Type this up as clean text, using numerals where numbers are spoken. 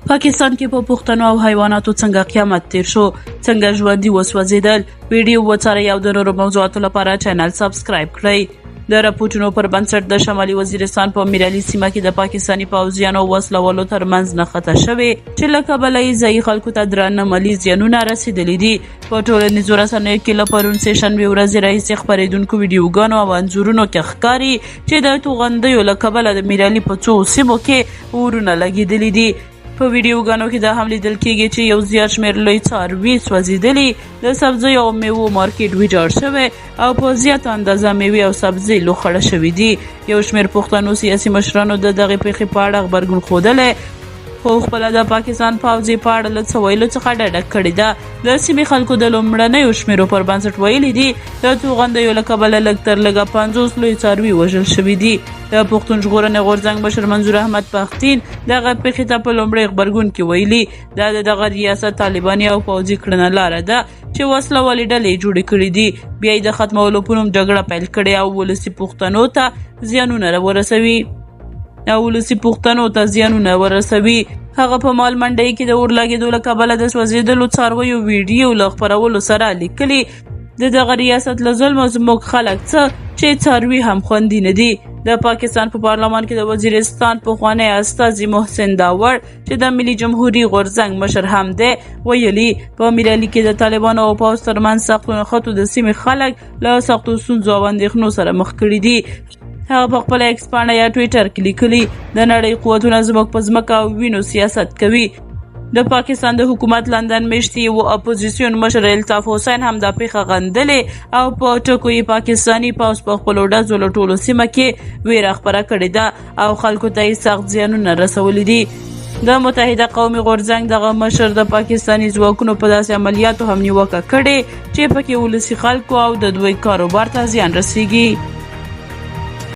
پاکستان کې په پښتنو او حیواناتو څنګه قیامت تیر شو، څنګه ژوندي وسوځیدل. ویډیو وڅارئ او د نورو موضوعاتو لپاره چینل سبسکرایب کړئ. د راپورټونو پر بنسټ د شمالي وزیرستان په میرعلي سیمه کې د پاکستاني پوځیانو وسلوالو ترمنځ نښته شوې چې له کبله یې ځایي خلکو ته درانه مالي زیانونه رسېدلي دي. په ټولنیزو رسنیو کې له پرون سه شنبې ورځې راهیسې خپرېدونکو ویډیوګانو او انځورونو کې ښکاري چې د توغندیو له کبله د میرعلي په څو سیمو کې اورونه لګېدلي دي. په ویډیوګانو کې دا هم لیدل کېږي چې یو زیات شمېر لوی څاروي سوځېدلي، د سبزیو او میوو مارکیټ ویجاړ شوی او په زیاته اندازه میوې او سبزۍ لوخړه شوي دي. یو شمېر پښتنو سیاسي مشرانو د دغې پیښې په اړه غبرګون ښودلی، خو خپله د پاکستان پوځ یې په اړه له څه ویلو څخه ډډه کړې ده. د سیمې خلکو د لومړنیو شمیرو پر بنسټ ویلي دي د توغندیو له کبله لږ تر لږه 50 لوی څاروي وژل شوي دي. د پښتون ژغورنې غورځنګ مشر منظور احمد پښتين دغه پیښې ته په لومړي غبرګون کې ویلي دا د دغه ریاست طالباني او پوځي کړنلاره ده چې وسله والې ډلې جوړې کړې دي، بیا یې د ختمولو په نوم جګړه پیل کړې او ولسي پښتنو ته زیانونه ورسوي. هغه په مال منډۍ کې د اور لګېدو له کبله د سوځېدلو څارویو ویډیو له خپرولو سره لیکلي د دغه ریاست له ظلمه زموږ خلک څه چې څاروي هم خوندي نه دي. د پاکستان په پارلمان کې د وزیرستان پخوانی استازي محسن داور چې د ملي جمهوریت غورځنګ مشر هم دی ویلي په میرعلي کې د طالبانو او پوځ ترمنځ سختو نښتو د سیمې خلک له سختو ستونزو او اندېښنو سره مخ کړي دي. هغه په خپله ایکس پاڼه یا ټویټر کې لیکلي د نړۍ قوتونه زموږ په ځمکه او وینو سیاست کوي. د پاکستان د حکومت لندن میشتي و اپوزیسیون مشر الطاف حسین هم دا پیښه غندلې او په ټکو یې پاکستاني پوځ په خپلو ډزو له ټولو سیمه کې ویره خپره کړې ده او خلکو ته یې سخت زیانونه رسولي دي. د متحده قومي غورځنګ دغه مشر د پاکستاني ځواکونو په داسې عملیاتو هم نیوکه کړې چې پکې ولسي خلکو او د دوی کاروبار ته زیان رسیږي.